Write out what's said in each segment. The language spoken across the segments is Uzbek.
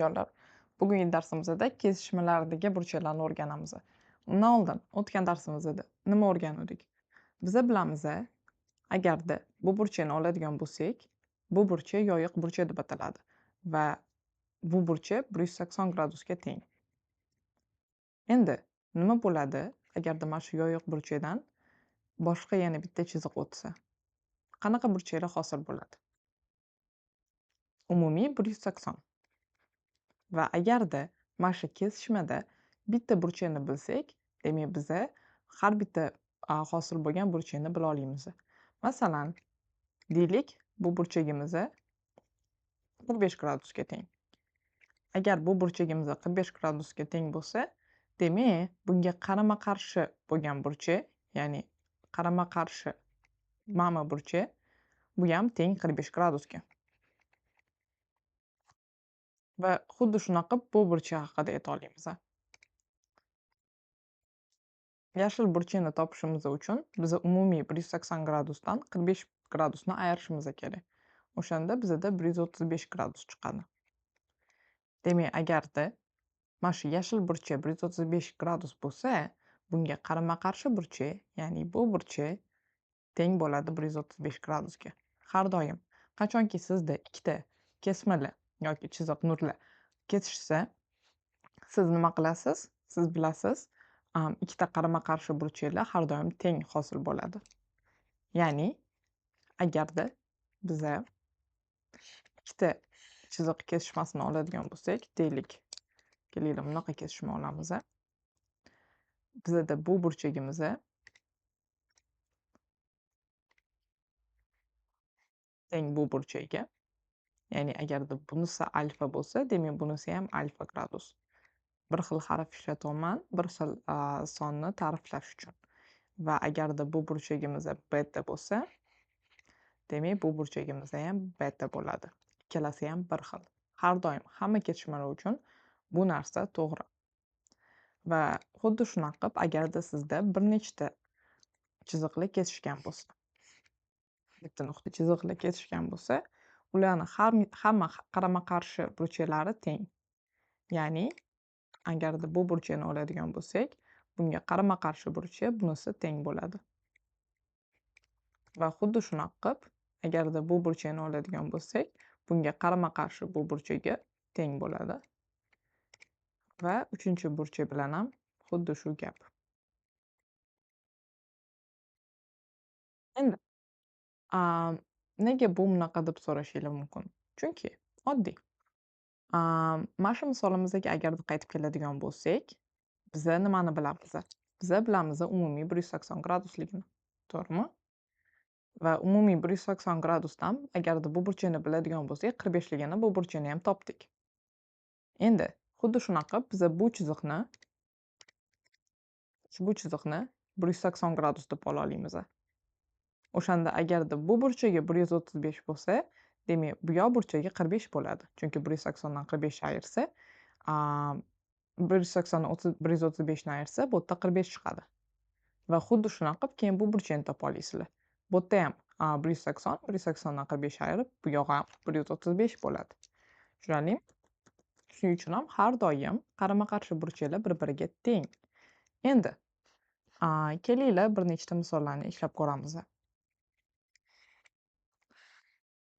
Yo'llar. Bugungi darsimizda kesishmalardagi burchaklarni o'rganamiz. Undan oldin o'tgan darsimizda nima o'rganuvdik? Biza bilamiz, agarda bu burchakni oladigan bo'lsak, bu burchak yoyiq burchak deb ataladi va bu burchak 180 gradusga teng. Endi nima bo'ladi agarda mana shu yoyiq burchakdan boshqa yana bitta chiziq o'tsa? Qanaqa burchaklar hosil bo'ladi? Umumiy 180. Va agarda mana shu kesishmada bitta burchakni bilsak, demak biza har bitta hosil bo'lgan burchakni bila olamiz. Masalan, deylik, bu burchagimiz 45 gradusga teng. Agar bu burchagimiz 45 gradusga teng bo'lsa, demak, bunga qarama-qarshi bo'lgan burchak, ya'ni qarama-qarshi mana burchak, bu ham teng 45 gradusga. Va xuddi shunaqa bu burchak haqida ayta olamiz. Yashil burchakni topishimiz uchun biza umumiy 180 gradusdan 45 gradusni ayirishimiz kerak. O'shanda bizada 135 gradus chiqadi. Demak, agarda mana shu yashil burchak 135 gradus bo'lsa, bunga qarama-qarshi burchak, ya'ni bu burchak teng bo'ladi 135 gradusga. Har doim qachonki sizda ikkita kesmalar yoki chiziq nurlar kesishsa, siz nima qilasiz? Siz bilasiz, ikkita qarama-qarshi burchaklar har doim teng hosil bo'ladi. Ya'ni, agarda biza ikkita chiziq kesishmasini oladigan bo'lsak, deylik, kelinglar bunaqa kesishma olamiz. Bizada bu burchagimiz teng bu burchakka. Ya'ni agarda bunisi alfa bo'lsa, demak bunisi ham alfa gradus. Bir xil harf ishlatyapman, bir xil sonni ta'riflash uchun. Va agarda bu burchagimiz beta bo'lsa, demak bu burchagimiz ham beta bo'ladi. Ikkalasi ham bir xil. Har doim hamma kesishmalar uchun bu narsa to'g'ri. Va xuddi shunaqa qilib, agarda sizda bir nechta chiziqlar kesishgan bo'lsa, bitta nuqta chiziqlar kesishgan bo'lsa, ularni hamma qarama-qarshi burchaklari teng. Ya'ni agarda bu burchakni oladigan bo'lsak, bunga qarama-qarshi burchak bunisi teng bo'ladi. Va xuddi shunaqa qilib, agarda bu burchakni oladigan bo'lsak, bunga qarama-qarshi bu burchakka teng bo'ladi. Va uchinchi burchak bilan ham xuddi shu gap. Endi nega bu bunaqa deb so'rashinglar mumkin? Chunki oddiy. Mana shu misolimizga agarda qaytib keladigan bo'lsak, biza nimani bilamiz? Biza bilamiz umumiy 180 gradusligini. To'g'rimi? Va umumiy 180 gradusdan agarda bu burchakni biladigan bo'lsak, 45 ligini bu burchakni ham topdik. Endi xuddi shunaqa biza bu chiziqni 180 gradus deb ola olamiz. O'shanda agarda bu burchagi 135 bo'lsa, demak, bu yoq burchagi 45 bo'ladi. Chunki 180 dan 45 ayirsa, 180 dan 135 ni ayirsa, bu yerda 45 chiqadi. Va xuddi shunaqa qilib keyin bu burchakni topa olasizlar. Bu yerda ham 180, 180 dan 45 ayirib, bu yoq ham 135 bo'ladi. Tushunarlimi? Shuning uchun ham har doim qarama-qarshi burchaklar bir-biriga teng. Endi kelinglar bir nechta misollarni ishlab ko'ramiz.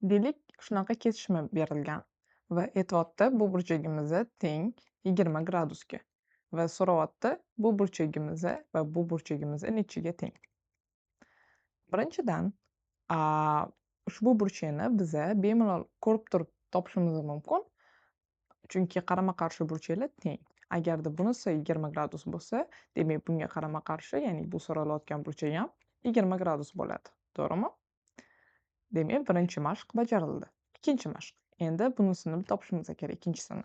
Deylik, shunaqa kesishma berilgan va aytyapti, bu burchagimiz teng 20 gradusga va so'rayapti, bu burchagimiz va bu burchagimiz nechiga teng. Birinchidan, ushbu burchakni biza bemalol ko'rib turib topishimiz mumkin, chunki qarama-qarshi burchaklar teng. Agarda bunisi 20 gradus bo'lsa, demak bunga qarama-qarshi, ya'ni bu so'ralayotgan burchak ham 20 gradus bo'ladi. To'g'rimi? Demak, birinchi mashq bajarildi. Ikkinchi mashq. Endi bunisini topishimiz kerak, ikkinchisini.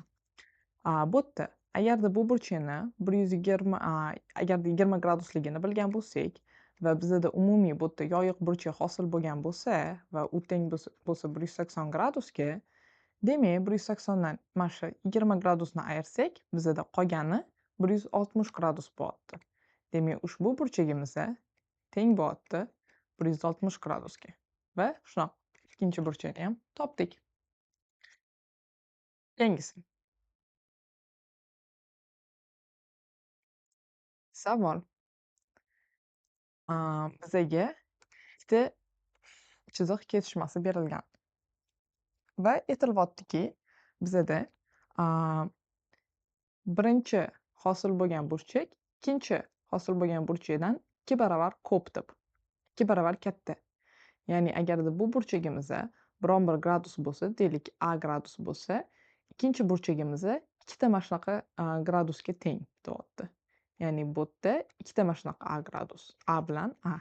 Bu yerda agarda bu burchakni 120 agarda 20 gradusligini bilgan bo'lsak va bizada umumiy bu yerda yoyiq burchak hosil bo'lgan bo'lsa va u teng bo'lsa 180 gradusga, demak 180 dan mana shu 20 gradusni ayirsak, bizada qolgani 160 gradus bo'lyapti. Demak, ushbu burchagimiz teng bo'lyapti 160 gradusga. Va shunaqa ikkinchi burchakni ham topdik. Yangisi. Savol. Bizaga ikkita chiziq kesishmasi berilgan va aytilyaptiki, bizada a, birinchi hosil bo'lgan burchak ikkinchi hosil bo'lgan burchakdan 2 barobar ko'p deb, 2 barobar katta. Ya'ni agarda bu burchagimizda biron bir gradus bo'lsa, deylik A gradus bo'lsa, ikkinchi burchagimizda ikkita mana shunaqa gradusga teng deyapti. Ya'ni bu yerda ikkita mana shunaqa A gradus. A bilan A.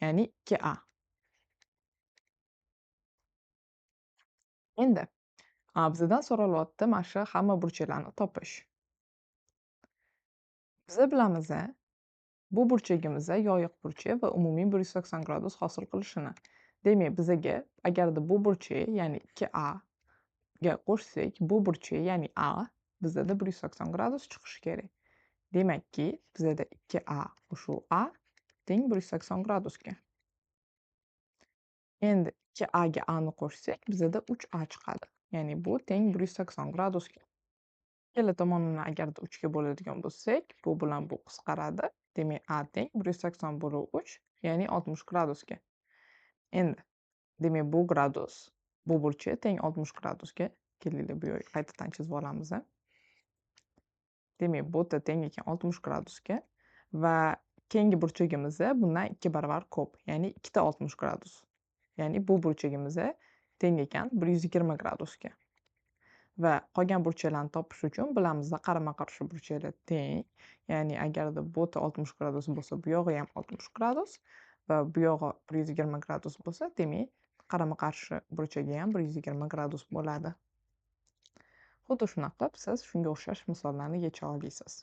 Ya'ni 2A. Endi bizdan so'ralyapti mana shu hamma burchaklarni topish. Biza bilamiz bu burchagimizda yoyiq burchak va umumiy 180 gradus hosil qilishini. Demak, bizaga agarda bu burchak, ya'ni 2A ga qo'shsak, bu burchak, ya'ni A bizada 180 gradus chiqishi kerak. Demakki, bizada 2A qo'shuv A teng 180 gradusga. Endi 2A ga A ni qo'shsak, bizada 3A chiqadi. Ya'ni bu teng 180 gradusga. Ikkala tomonini agarda 3 ga bo'ladigan bo'lsak, bu bilan bu qisqaradi. Demak, A teng 180 bo'lib 3, ya'ni 60 gradusga. Endi, demak, bu gradus, bu burchak teng 60 gradusga. Kelinglar bu yerga qaytadan chizib olamiz. Demak, bu yerda teng ekan 60 gradusga va keyingi burchagimizda bundan 2 barobar ko'p, ya'ni ikkita 60 gradus. Ya'ni bu burchagimizda teng ekan 120 gradusga. Va qolgan burchaklarni topish uchun bilamizda qarama-qarshi burchaklar teng. Ya'ni agarda bu yerda 60 gradus bo'lsa, bu yog'i ham 60 gradus va bu yog'i 120 gradus bo'lsa, demak, qarama-qarshi burchagi ham 120 gradus bo'ladi. Xuddi shunaqa siz shunga o'xshash misollarni yecha olasiz.